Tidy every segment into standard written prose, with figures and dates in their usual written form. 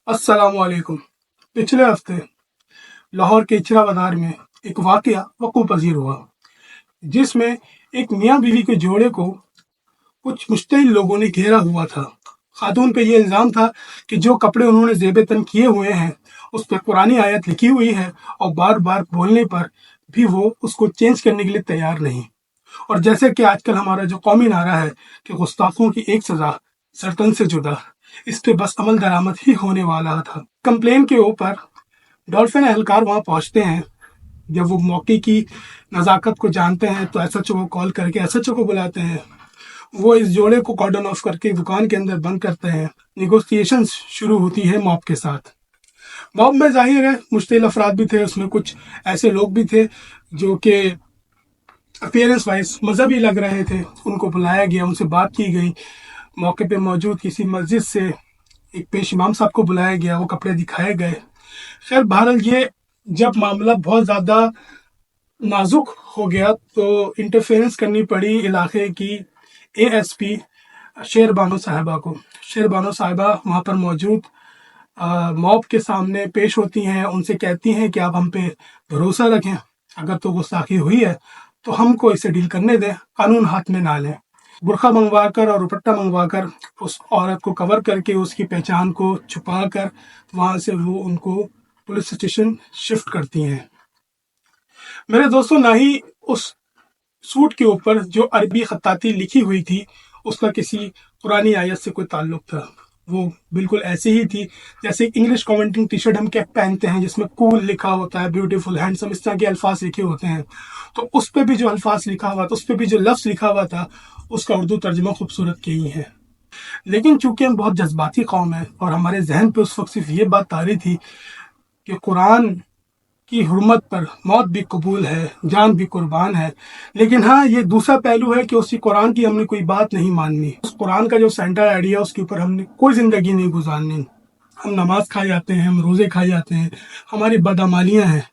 अस्सलाम वालेकुम। पिछले हफ्ते लाहौर के इचरा बाजार में एक वाकया वक़्फ़ पज़ीर हुआ, जिसमें एक मियाँ बीवी के जोड़े को कुछ मुश्तहिल लोगों ने घेरा हुआ था। खातून पे ये इल्ज़ाम था कि जो कपड़े उन्होंने ज़ेब तन किए हुए हैं उस पर कुरानी आयत लिखी हुई है और बार बार बोलने पर भी वो उसको चेंज करने के लिए तैयार नहीं। और जैसे कि आजकल हमारा जो कौमी नारा है कि गुस्ताखों की एक सज़ा सरतन से जुदा, इस पे बस अमल दरामद ही होने वाला था। कंप्लेन के ऊपर डॉल्फिन एहलकार वहाँ पहुँचते हैं। जब वो मौके की नज़ाकत को जानते हैं तो एसएचओ को कॉल करके एसएचओ को बुलाते हैं। वो इस जोड़े को कॉर्डन ऑफ करके दुकान के अंदर बंद करते हैं। निगोसिएशन शुरू होती है मॉब के साथ। मॉब में जाहिर है मुश्तिल अफराद भी थे, उसमें कुछ ऐसे लोग भी थे जो कि अपीयरेंस वाइज मजहबी लग रहे थे। उनको बुलाया गया, उनसे बात की गई। मौके पे मौजूद किसी मस्जिद से एक पेश इमाम साहब को बुलाया गया, वो कपड़े दिखाए गए। खैर बहरहाल ये जब मामला बहुत ज़्यादा नाजुक हो गया तो इंटरफेरेंस करनी पड़ी इलाके की एएसपी शेरबानो साहिबा को। शेरबानो साहिबा वहाँ पर मौजूद मॉब के सामने पेश होती हैं। उनसे कहती हैं कि आप हम पे भरोसा रखें, अगर तो गुस्ताखी हुई है तो हमको इसे डील करने दें, कानून हाथ में ना लें। बुरखा मंगवा कर और दुपट्टा मंगवा कर उस औरत को कवर करके उसकी पहचान को छुपा कर वहाँ से वो उनको पुलिस स्टेशन शिफ्ट करती हैं। मेरे दोस्तों, ना ही उस सूट के ऊपर जो अरबी खत्ताती लिखी हुई थी उसका किसी पुरानी आयत से कोई ताल्लुक था। वो बिल्कुल ऐसी ही थी जैसे इंग्लिश कमेंटिंग टी शर्ट हम कैप पहनते हैं जिसमें कूल लिखा होता है, ब्यूटीफुल, हैंडसम, इस तरह के अल्फाज लिखे होते हैं। तो उस पर भी जो अल्फाज लिखा हुआ था, उस पर भी जो लफ्ज़ लिखा हुआ था, उसका उर्दू तर्जुमा खूबसूरत की ही है। लेकिन चूंकि हम बहुत जज्बाती कौम है और हमारे जहन पे उस वक्त सिर्फ ये बात तारी थी कि कुरान की हुर्मत पर मौत भी कबूल है, जान भी कुर्बान है। लेकिन हाँ, ये दूसरा पहलू है कि उसी कुरान की हमने कोई बात नहीं माननी। उस कुरान का जो सेंटर आइडिया उसके ऊपर हमने कोई ज़िंदगी नहीं गुजारनी। हम नमाज खाए जाते हैं, हम रोज़े खाए जाते हैं, हमारी बदअमालियाँ हैं,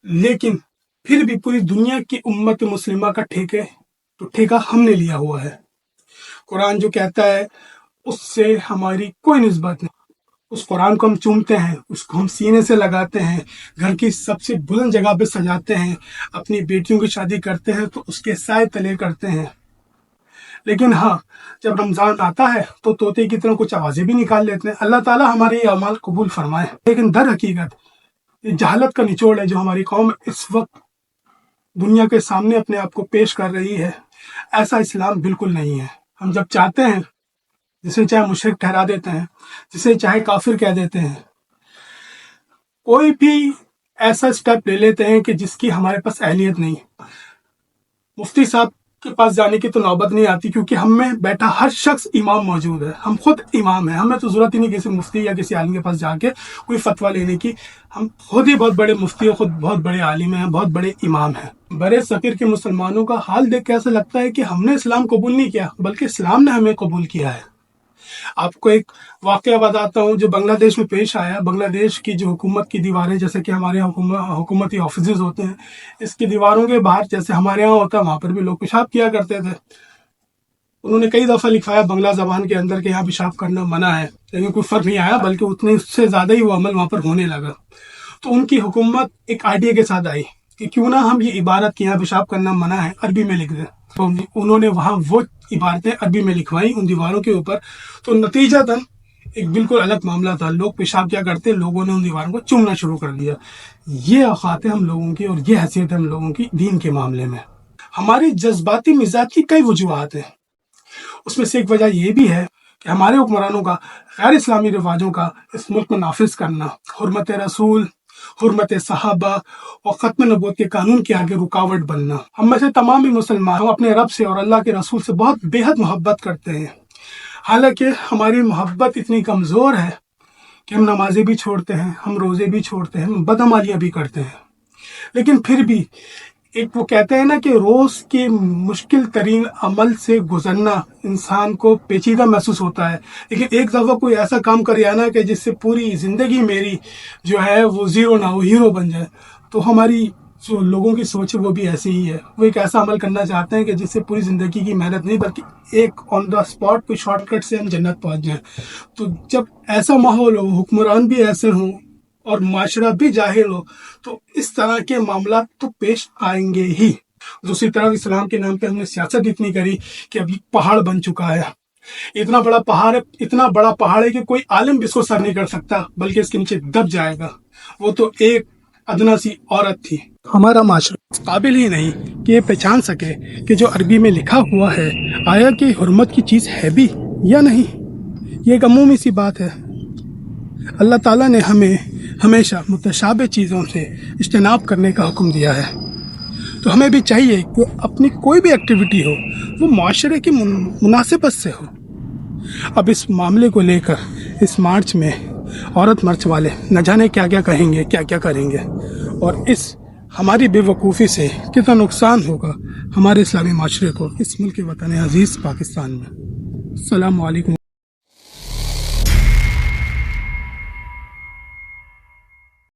लेकिन फिर भी पूरी दुनिया की उम्मत मुस्लिमा का ठेका हमने लिया हुआ है। कुरान जो कहता है उससे हमारी कोई निस्बत नहीं। उस कुरान को हम चूमते हैं, उसको हम सीने से लगाते हैं, घर की सबसे बुलंद जगह पे सजाते हैं, अपनी बेटियों की शादी करते हैं तो उसके साए तले करते हैं। लेकिन हाँ, जब रमज़ान आता है तो तोते की तरह कुछ आवाज़ें भी निकाल लेते हैं। अल्लाह ताला हमारे ये अमाल कबूल फरमाए। लेकिन दर हकीकत ये जहालत का निचोड़ है जो हमारी कौम इस वक्त दुनिया के सामने अपने आप को पेश कर रही है। ऐसा इस्लाम बिल्कुल नहीं है। हम जब चाहते हैं जिसे चाहे मुशरिक ठहरा देते हैं, जिसे चाहे काफिर कह देते हैं। कोई भी ऐसा स्टेप ले लेते हैं कि जिसकी हमारे पास अहलियत नहीं। मुफ्ती साहब के पास जाने की तो नौबत नहीं आती क्योंकि हम में बैठा हर शख्स इमाम मौजूद है। हम खुद इमाम हैं, हमें तो ज़रूरत ही नहीं किसी मुफ्ती या किसी आलिम के पास जाके कोई फतवा लेने की। हम खुद ही बहुत बड़े मुफ्ती और खुद बहुत बड़े आलिम हैं, बहुत बड़े इमाम हैं। बड़े सकीर के मुसलमानों का हाल देख के ऐसा लगता है कि हमने इस्लाम कबूल नहीं किया, बल्कि इस्लाम ने हमें कबूल किया है। आपको एक वाकया बताता हूँ जो बांग्लादेश में पेश आया। बांग्लादेश की जो हुकूमत की दीवारें, जैसे कि हमारे यहाँ हुकूमती ऑफिस होते हैं, इसकी दीवारों के बाहर जैसे हमारे यहाँ होता है वहाँ पर भी लोग पेशाब किया करते थे। उन्होंने कई दफ़ा लिखवाया बांग्ला ज़बान के अंदर कि यहाँ पेशाब करना मना है, लेकिन कोई फ़र्क नहीं आया, बल्कि उतने उससे ज़्यादा ही वो अमल वहाँ पर होने लगा। तो उनकी हुकूमत एक आइडिया के साथ आई कि क्यों ना हम ये इबारत कि यहाँ पेशाब करना मना है अरबी में लिख दें। तो उन्होंने वहाँ वो इबारतें अरबी में लिखवाई उन दीवारों के ऊपर। तो नतीजतन एक बिल्कुल अलग मामला था। लोग पेशाब क्या करते, लोगों ने उन दीवारों को चूमना शुरू कर दिया। ये औकात है हम लोगों की और ये हैसियत है हम लोगों की दीन के मामले में। हमारी जज्बाती मिजाज की कई वजूहात हैं। उसमें से एक वजह यह भी है कि हमारे हुक्मरानों का गैर इस्लामी रिवाजों का इस मुल्क में नाफिज करना, हुर्मत रसूल, हुर्मत सहाबा और ख़त्म नबूवत के कानून के आगे रुकावट बनना। हम में से तमाम ही मुसलमान हम अपने रब से और अल्लाह के रसूल से बहुत बेहद मोहब्बत करते हैं। हालांकि हमारी मोहब्बत इतनी कमज़ोर है कि हम नमाजें भी छोड़ते हैं, हम रोज़े भी छोड़ते हैं, हम बदअमालियाँ भी करते हैं। लेकिन फिर भी एक वो कहते हैं ना कि रोज़ के मुश्किल तरीन अमल से गुजरना इंसान को पेचीदा महसूस होता है। लेकिन एक दफ़ा कोई ऐसा काम कर आना कि जिससे पूरी ज़िंदगी मेरी जो है वो ज़ीरो ना हो, हीरो बन जाए, तो हमारी जो लोगों की सोच है वो भी ऐसी ही है। वो एक ऐसा अमल करना चाहते हैं कि जिससे पूरी ज़िंदगी की मेहनत नहीं बल्कि एक ऑन द स्पॉट कोई शॉर्टकट से हम जन्नत पहुंच जाएं। तो जब ऐसा माहौल हो, हुक्मरान भी ऐसे हों और माशरा भी जाहिल हो, तो इस तरह के मामला तो पेश आएंगे ही। दूसरी तरफ इस्लाम के नाम पे हमने सियासत इतनी करी कि अभी पहाड़ बन चुका है। इतना बड़ा पहाड़ है, इतना बड़ा पहाड़ है कि कोई आलिम भी इसको सर नहीं कर सकता, बल्कि इसके नीचे दब जाएगा। वो तो एक अदना सी औरत थी। हमारा माशरा इस काबिल ही नहीं कि ये पहचान सके कि जो अरबी में लिखा हुआ है आया कि हुर्मत की चीज़ है भी या नहीं। ये एक अमूमी सी बात है। अल्लाह ताला ने हमें हमेशा मुतशाबे चीज़ों से इज्तनाब करने का हुक्म दिया है। तो हमें भी चाहिए कि अपनी कोई भी एक्टिविटी हो वो माशरे की मुनासिबत से हो। अब इस मामले को लेकर इस मार्च में औरत मार्च वाले न जाने क्या क्या कहेंगे, क्या क्या करेंगे, और इस हमारी बेवकूफ़ी से कितना नुकसान होगा हमारे इस्लामी माशरे को, इस मुल्क वतन अजीज़ पाकिस्तान में। अस्सलामु अलैकुम।